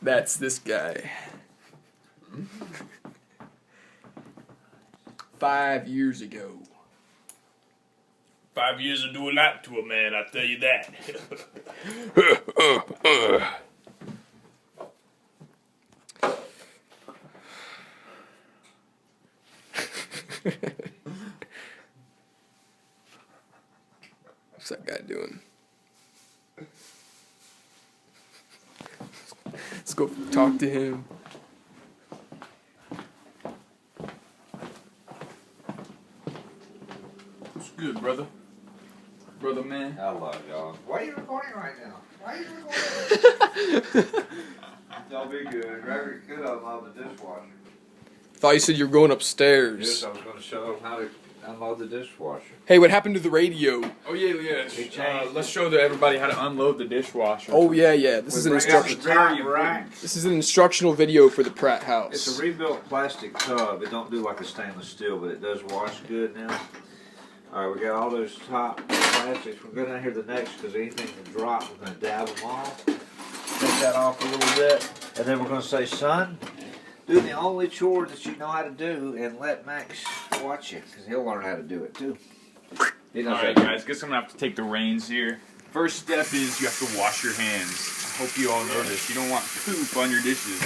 That's this guy. 5 years ago. 5 years will do a lot to a man, I'll tell you that. What's that guy doing? Let's go talk to him. What's good, brother? Brother man. I love y'all. Why are you recording right now? Why are you recording? Y'all be good. Gregory could unload the dishwasher. Thought you said you were going upstairs. Yes, I was going to show them how to unload the dishwasher. Hey, what happened to the radio? Oh yeah. Let's show everybody how to unload the dishwasher. Oh yeah. This is an instruction. This is an instructional video for the Pratt house. It's a rebuilt plastic tub. It don't do like a stainless steel, but it does wash good now. All right, we got all those top plastics. We're going to go down here to the next because anything can drop. We're going to dab them off. Take that off a little bit. And then we're going to say, son, do the only chore that you know how to do and let Max watch you because he'll learn how to do it too. Alright guys, guess I'm going to have to take the reins here. First step is you have to wash your hands. I hope you all know this. You don't want poop on your dishes.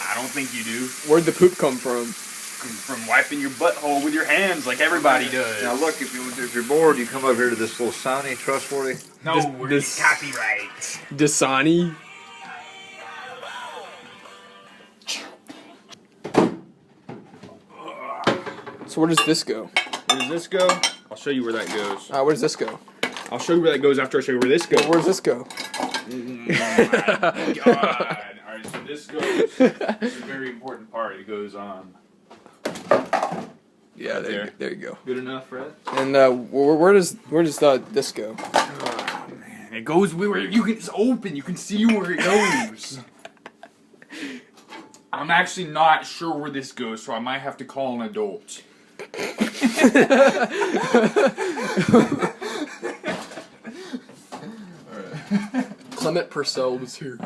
I don't think you do. Where'd the poop come from? From wiping your butthole with your hands like everybody does. Now look, if you're bored, you come over here to this little Sony Trustworthy. No, this copyright. Dasani. So where does this go? Where does this go? I'll show you where that goes. Where does this go? I'll show you where that goes after I show you where this goes. Where does this go? Oh my God. Alright, so this goes. It's a very important part. It goes on. Yeah, there you go. Good enough, Fred? And where does this go? Oh, man. It goes where you can. It's open. You can see where it goes. I'm actually not sure where this goes, so I might have to call an adult. Clement Purcell was here.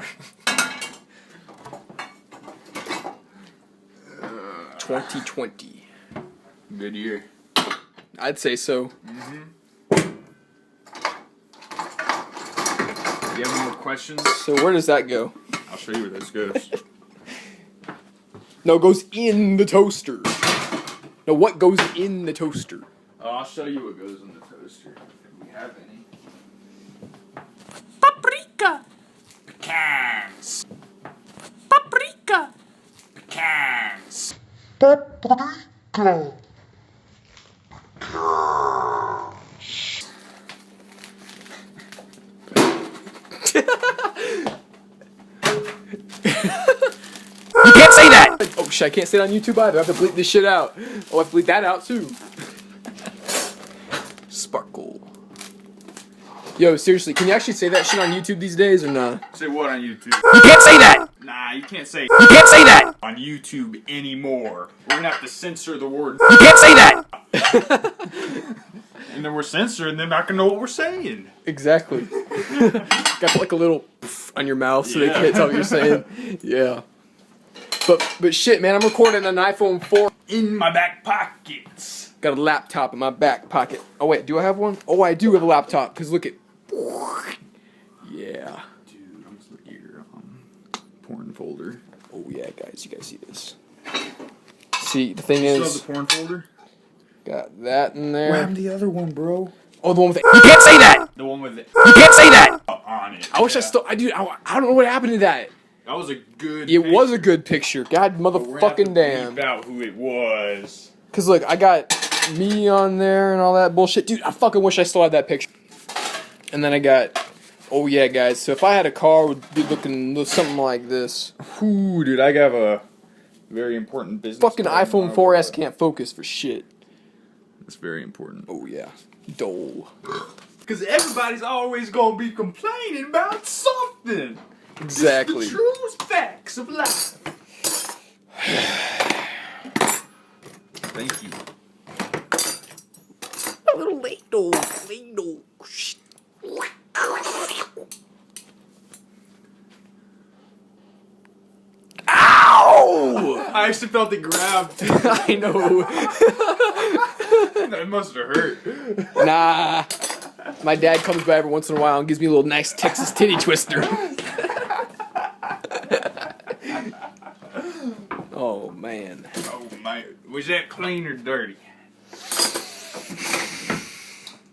2020. Good year. I'd say so. You have any more questions? So where does that go? I'll show you where this goes. No, it goes in the toaster. No, what goes in the toaster? I'll show you what goes in the toaster. If we have any. Paprika. Pecans. Paprika. Pecans. Paprika. You can't say that! Oh shit, I can't say it on YouTube either. I have to bleep this shit out. Oh, I have to bleep that out too. Sparkle. Yo, seriously, can you actually say that shit on YouTube these days or not? Say what on YouTube? You can't say that! Nah, you can't say You can't say that! on YouTube anymore. We're gonna have to censor the word. You can't say that! And then we're censored and they're not gonna know what we're saying. Exactly. Got like a little on your mouth so they can't tell what you're saying. Yeah. But shit, man, I'm recording an iPhone 4. In my back pockets. Got a laptop in my back pocket. Oh wait, do I have one? Oh, I do have a laptop. Cause look at. Yeah. Dude, I'm just looking at your porn folder. Oh yeah, guys, you guys see this? See, the thing You still is, have the porn folder? got that in What there. happened to the other one, bro? Oh, the one with the. You can't say that. The one with it You can't say that. on it. I wish I still. I don't know what happened to that. That was a good. It was a good picture. God motherfucking damn. About who it was. Cause look, I got me on there and all that bullshit. Dude, I fucking wish I still had that picture. And then I got, oh yeah, guys. So if I had a car, it would be looking something like this. Ooh, dude, I have a very important business. Fucking iPhone 4S can't focus for shit. That's very important. Oh yeah, dole. Because everybody's always gonna be complaining about something. Exactly. It's the true facts of life. Thank you. A little ladle. I actually felt it grab. I know. That must have hurt. Nah. My dad comes by every once in a while and gives me a little nice Texas titty twister. Oh, man. Oh my! Was that clean or dirty?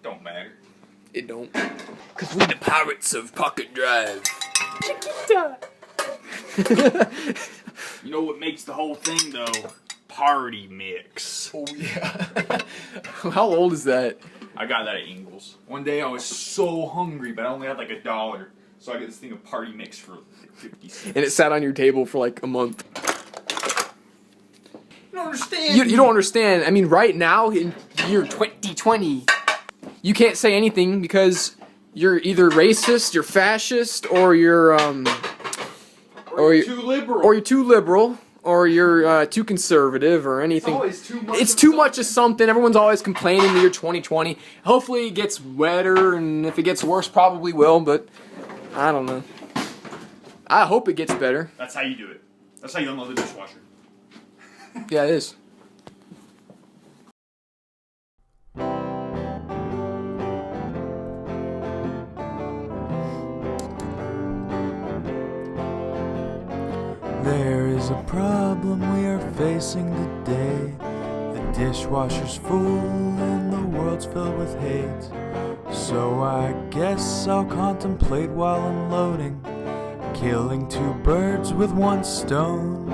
Don't matter. It don't. Because we the pirates of Pocket Drive. You know what makes the whole thing though? Party mix. Oh, yeah. How old is that? I got that at Ingles. One day I was so hungry, but I only had like $1. So I get this thing of party mix for 50 cents. And it sat on your table for like a month. You don't understand. You don't understand. I mean, right now, in year 2020, you can't say anything because you're either racist, you're fascist, or you're or you're too liberal. or you're too liberal, or you're too conservative, or anything. It's always too much. It's too much of something. Everyone's always complaining in the year 2020. Hopefully it gets wetter, and if it gets worse, probably will, but I don't know. I hope it gets better. That's how you do it. That's how you unload the dishwasher. Yeah, it is. There is a problem we are facing today. The dishwasher's full and the world's filled with hate. So I guess I'll contemplate while unloading, killing 2 birds with 1 stone.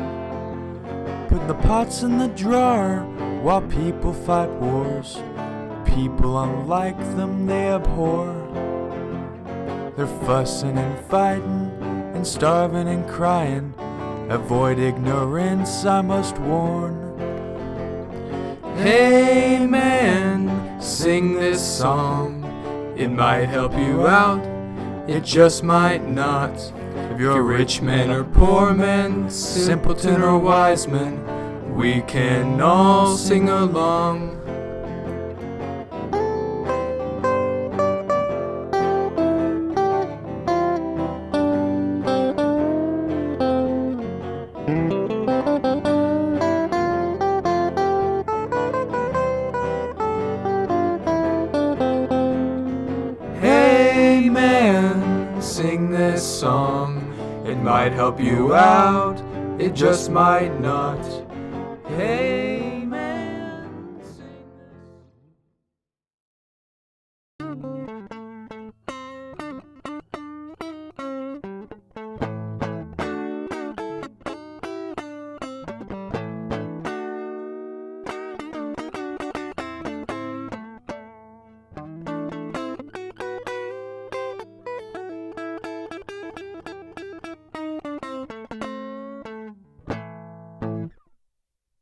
Putting the pots in the drawer while people fight wars. People unlike them they abhor. They're fussing and fighting and starving and crying. Avoid ignorance, I must warn. Hey man, sing this song. It might help you out, it just might not. If you're a rich man or poor man, simpleton or wise man, we can all sing along. Hey man, sing this song. It might help you out, it just might not. Hey